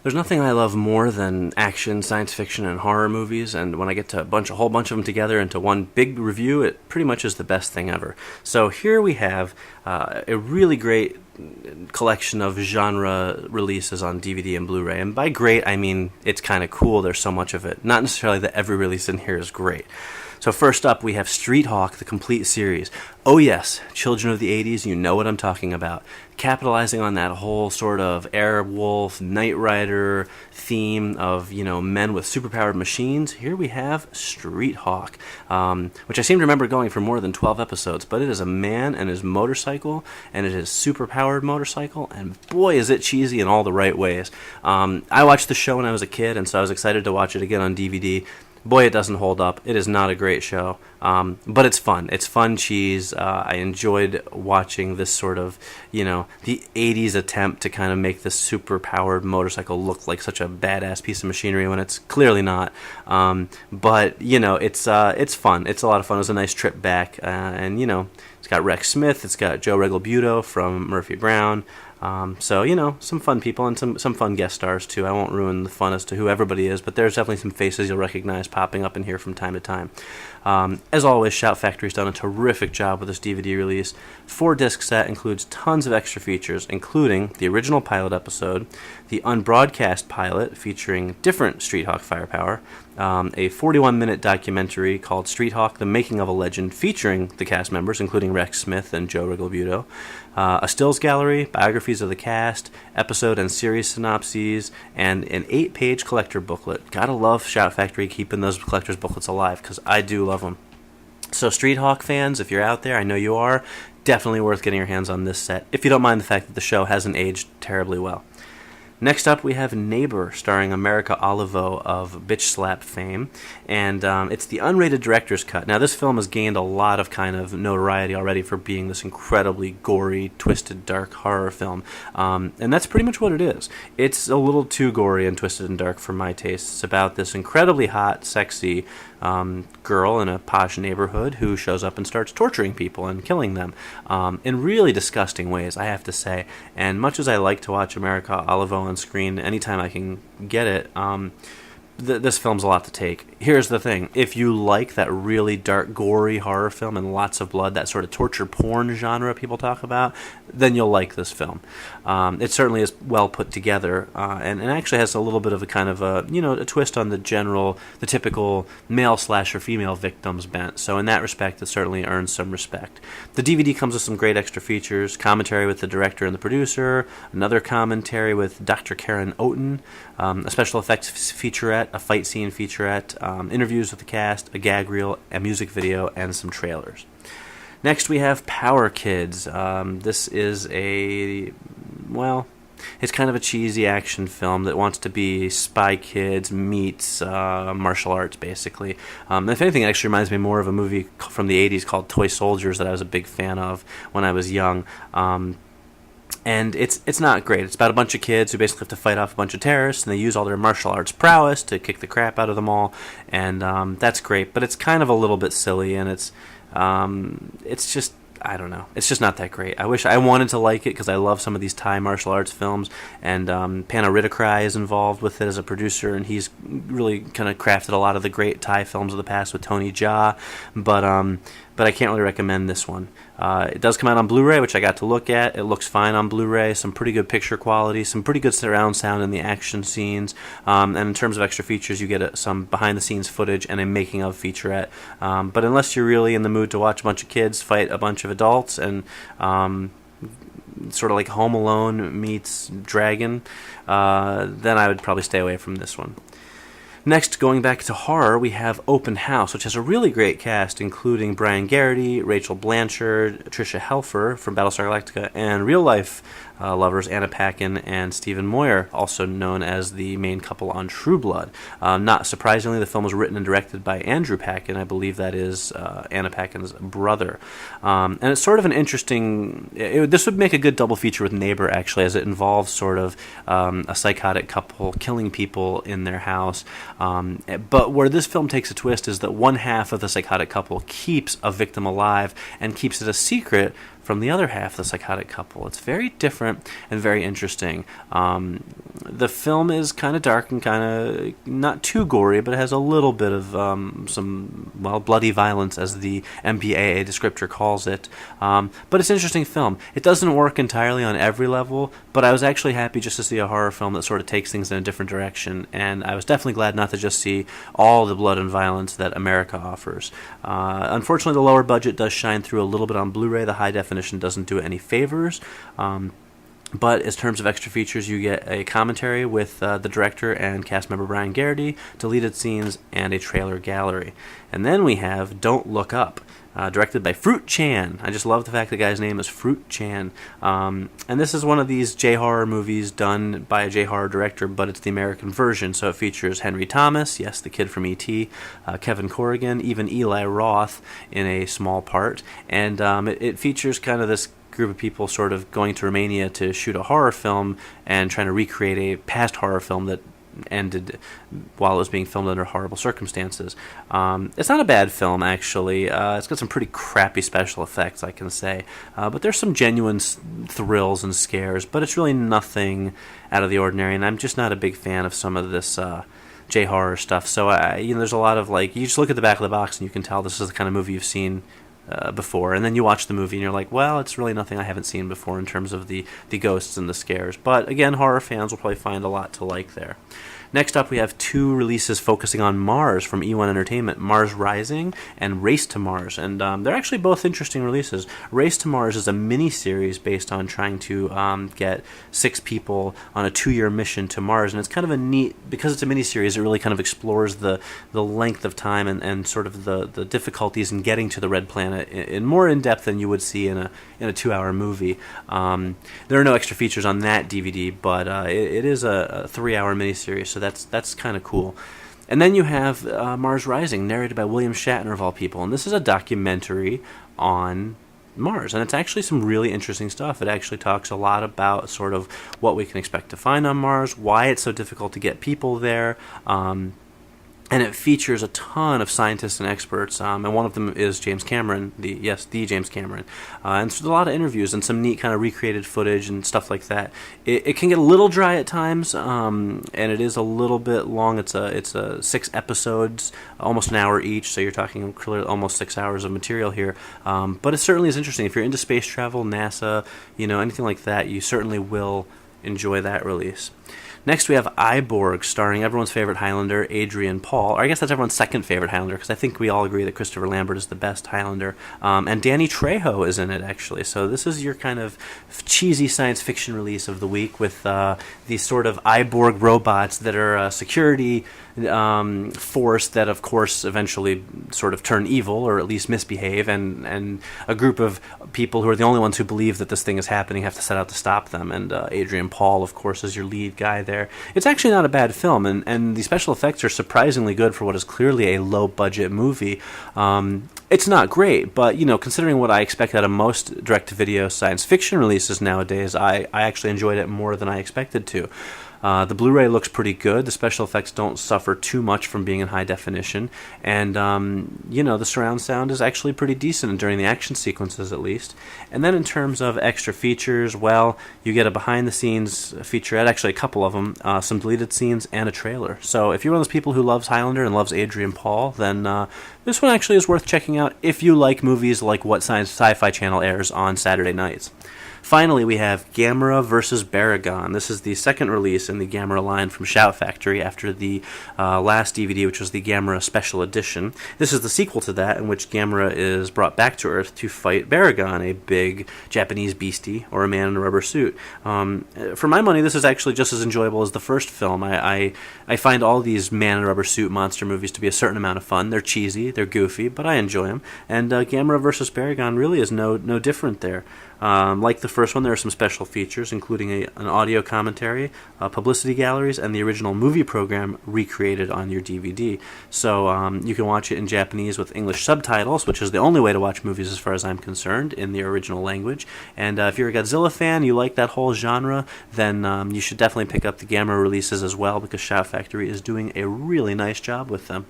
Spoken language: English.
There's nothing I love more than action, science fiction, and horror movies, and when I get to a whole bunch of them together into one big review, it pretty much is the best thing ever. So here we have a really great collection of genre releases on DVD and Blu-ray, and by great I mean it's kind of cool. There's so much of it. Not necessarily that every release in here is great. So first up, we have Street Hawk, the complete series. Oh yes, children of the 80s, you know what I'm talking about. Capitalizing on that whole sort of Airwolf, Knight Rider theme of, men with superpowered machines, here we have Street Hawk, which I seem to remember going for more than 12 episodes, but it is a man and his motorcycle, and it is superpowered motorcycle, and boy is it cheesy in all the right ways. I watched the show when I was a kid, and so I was excited to watch it again on DVD. Boy, it doesn't hold up. It is not a great show, but it's fun. It's fun cheese. I enjoyed watching this sort of, the 80s attempt to kind of make this super-powered motorcycle look like such a badass piece of machinery when it's clearly not. But, it's fun. It's a lot of fun. It was a nice trip back, and, it's got Rex Smith. It's got Joe Regalbuto from Murphy Brown. So, some fun people and some fun guest stars, too. I won't ruin the fun as to who everybody is, but there's definitely some faces you'll recognize popping up in here from time to time. As always, Shout Factory's done a terrific job with this DVD release. 4-disc set includes tons of extra features, including the original pilot episode, the unbroadcast pilot featuring different Street Hawk firepower, a 41-minute documentary called Street Hawk, The Making of a Legend, featuring the cast members, including Rex Smith and Joe Regalbuto, a stills gallery, biographies of the cast, episode and series synopses, and an 8-page collector booklet. Gotta love Shout Factory keeping those collector's booklets alive, because I do love them. So Street Hawk fans, if you're out there, I know you are, definitely worth getting your hands on this set, if you don't mind the fact that the show hasn't aged terribly well. Next up, we have Neighbor, starring America Olivo of Bitch Slap fame, and it's the unrated director's cut. Now, this film has gained a lot of kind of notoriety already for being this incredibly gory, twisted, dark horror film, and that's pretty much what it is. It's a little too gory and twisted and dark for my taste. It's about this incredibly hot, sexy girl in a posh neighborhood who shows up and starts torturing people and killing them in really disgusting ways, I have to say. And much as I like to watch America Olivo on screen anytime I can get it, this film's a lot to take. Here's the thing. If you like that really dark, gory horror film and lots of blood, that sort of torture porn genre people talk about, then you'll like this film. It certainly is well put together, and actually has a little bit of a kind of a twist on the typical male slasher female victims bent. So in that respect, it certainly earns some respect. The DVD comes with some great extra features: commentary with the director and the producer, another commentary with Dr. Karen Oaten, a special effects featurette, a fight scene featurette, interviews with the cast, a gag reel, a music video, and some trailers. Next, we have Power Kids. This is it's kind of a cheesy action film that wants to be Spy Kids meets martial arts, basically. If anything, it actually reminds me more of a movie from the 80s called Toy Soldiers that I was a big fan of when I was young. And it's not great. It's about a bunch of kids who basically have to fight off a bunch of terrorists, and they use all their martial arts prowess to kick the crap out of them all, and that's great. But it's kind of a little bit silly, and it's just, I don't know. It's just not that great. I wish I wanted to like it because I love some of these Thai martial arts films, and Panna Rittakrai is involved with it as a producer, and he's really kind of crafted a lot of the great Thai films of the past with Tony Jaa, but I can't really recommend this one. It does come out on Blu-ray, which I got to look at. It looks fine on Blu-ray, some pretty good picture quality, some pretty good surround sound in the action scenes, and in terms of extra features, you get some behind-the-scenes footage and a making-of featurette. But unless you're really in the mood to watch a bunch of kids fight a bunch of adults and sort of like Home Alone meets Dragon, then I would probably stay away from this one. Next, going back to horror, we have Open House, which has a really great cast, including Brian Garrity, Rachel Blanchard, Tricia Helfer from Battlestar Galactica, and real-life lovers Anna Paquin and Stephen Moyer, also known as the main couple on True Blood. Not surprisingly, the film was written and directed by Andrew Paquin. I believe that is Anna Paquin's brother. And it's sort of an interesting... this would make a good double feature with Neighbor, actually, as it involves sort of a psychotic couple killing people in their house. But where this film takes a twist is that one half of the psychotic couple keeps a victim alive and keeps it a secret from the other half, the psychotic couple. It's very different and very interesting. The film is kind of dark and kind of not too gory, but it has a little bit of some, bloody violence, as the MPAA descriptor calls it. But it's an interesting film. It doesn't work entirely on every level, but I was actually happy just to see a horror film that sort of takes things in a different direction, and I was definitely glad not to just see all the blood and violence that America offers. Unfortunately, the lower budget does shine through a little bit on Blu-ray. The high definition doesn't do it any favors. But in terms of extra features, you get a commentary with the director and cast member Brian Garrity, deleted scenes, and a trailer gallery. And then we have Don't Look Up, directed by Fruit Chan. I just love the fact the guy's name is Fruit Chan. And this is one of these J-horror movies done by a J-horror director, but it's the American version. So it features Henry Thomas, yes, the kid from E.T., Kevin Corrigan, even Eli Roth in a small part. And it features kind of this group of people sort of going to Romania to shoot a horror film and trying to recreate a past horror film that ended while it was being filmed under horrible circumstances. It's not a bad film, actually. It's got some pretty crappy special effects, I can say. But there's some genuine thrills and scares, but it's really nothing out of the ordinary, and I'm just not a big fan of some of this J-horror stuff. So, there's a lot of, you just look at the back of the box and you can tell this is the kind of movie you've seen before, and then you watch the movie and you're like, well, it's really nothing I haven't seen before in terms of the ghosts and the scares. But again, horror fans will probably find a lot to like there. Next up, we have two releases focusing on Mars from E1 Entertainment, Mars Rising and Race to Mars. And they're actually both interesting releases. Race to Mars is a mini-series based on trying to get 6 people on a 2-year mission to Mars. And it's kind of a neat, because it's a mini-series, it really kind of explores the length of time and sort of the difficulties in getting to the Red Planet in more in-depth than you would see in a 2-hour movie. There are no extra features on that DVD, but it is a 3-hour mini-series, so that's kind of cool. And then you have Mars Rising, narrated by William Shatner, of all people. And this is a documentary on Mars, and it's actually some really interesting stuff. It actually talks a lot about sort of what we can expect to find on Mars, why it's so difficult to get people there, and it features a ton of scientists and experts, and one of them is James Cameron, the James Cameron. And so there's a lot of interviews and some neat kind of recreated footage and stuff like that. It can get a little dry at times, and it is a little bit long. It's 6 episodes, almost an hour each, so you're talking almost 6 hours of material here. But it certainly is interesting. If you're into space travel, NASA, anything like that, you certainly will enjoy that release. Next, we have Eyeborgs, starring everyone's favorite Highlander, Adrian Paul. Or I guess that's everyone's second favorite Highlander, because I think we all agree that Christopher Lambert is the best Highlander. And Danny Trejo is in it, actually. So this is your kind of cheesy science fiction release of the week, with these sort of Eyeborg robots that are a security force that, of course, eventually sort of turn evil, or at least misbehave, and a group of people who are the only ones who believe that this thing is happening have to set out to stop them. And Adrian Paul, of course, is your lead guy there. It's actually not a bad film, and the special effects are surprisingly good for what is clearly a low-budget movie. It's not great, but, considering what I expect out of most direct-to-video science fiction releases nowadays, I actually enjoyed it more than I expected to. The Blu-ray looks pretty good. The special effects don't suffer too much from being in high definition. And, the surround sound is actually pretty decent during the action sequences, at least. And then in terms of extra features, well, you get a behind-the-scenes featurette, actually a couple of them, some deleted scenes, and a trailer. So if you're one of those people who loves Highlander and loves Adrian Paul, then this one actually is worth checking out if you like movies like what Sci-Fi Channel airs on Saturday nights. Finally, we have Gamera vs. Barugon. This is the second release in the Gamera line from Shout Factory after the last DVD, which was the Gamera Special Edition. This is the sequel to that, in which Gamera is brought back to Earth to fight Barugon, a big Japanese beastie, or a man in a rubber suit. For my money, this is actually just as enjoyable as the first film. I find all these man in a rubber suit monster movies to be a certain amount of fun. They're cheesy, they're goofy, but I enjoy them. And Gamera vs. Barugon really is no different there. Like the first one, there are some special features, including an audio commentary, publicity galleries, and the original movie program recreated on your DVD. So you can watch it in Japanese with English subtitles, which is the only way to watch movies as far as I'm concerned, in the original language. And if you're a Godzilla fan, you like that whole genre, then you should definitely pick up the Gamera releases as well, because Shout Factory is doing a really nice job with them.